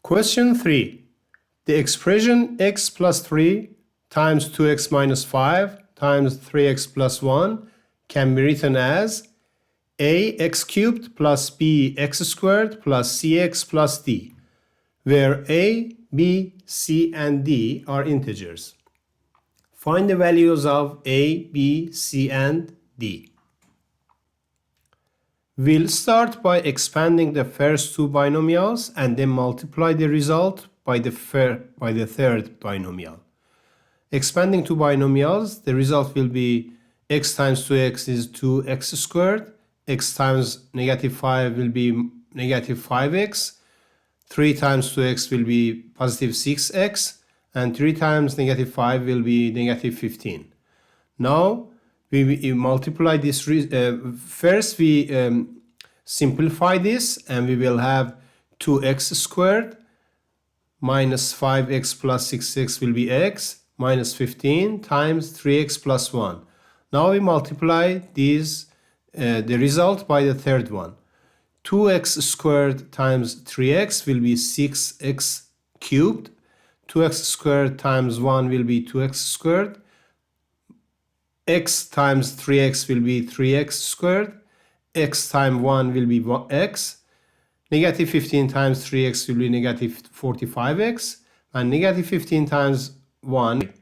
Question 3. The expression x plus 3 times 2x minus 5 times 3x plus 1 can be written as ax cubed plus bx squared plus cx plus d, where a, b, c, and d are integers. Find the values of a, b, c, and d. We'll start by expanding the first two binomials and then multiply the result by the third binomial. Expanding two binomials, the result will be x times 2x is 2x squared, x times negative 5 will be negative 5x, 3 times 2x will be positive 6x, and 3 times negative 5 will be negative 15. Now, we multiply this, first we simplify this and we will have 2x squared minus 5x plus 6x will be x minus 15 times 3x plus 1. Now we multiply these, the result by the third one. 2x squared times 3x will be 6x cubed. 2x squared times 1 will be 2x squared. X times 3x will be 3x squared. X times 1 will be x. Negative 15 times 3x will be negative 45x. And negative 15 times 1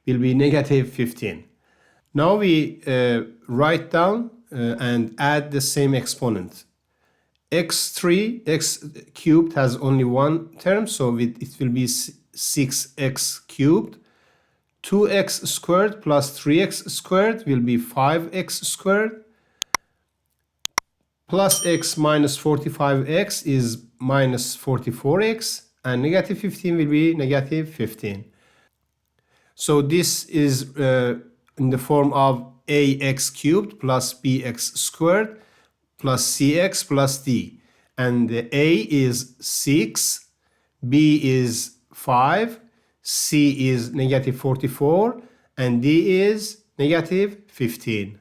will be negative 15. Now we write down and add the same exponent. X cubed has only one term, so it will be 6x cubed. 2x squared plus 3x squared will be 5x squared. Plus x minus 45x is minus 44x. And negative 15 will be negative 15. So this is in the form of ax cubed plus bx squared plus cx plus d. And the a is 6, b is 5, c is negative 44, and d is negative 15.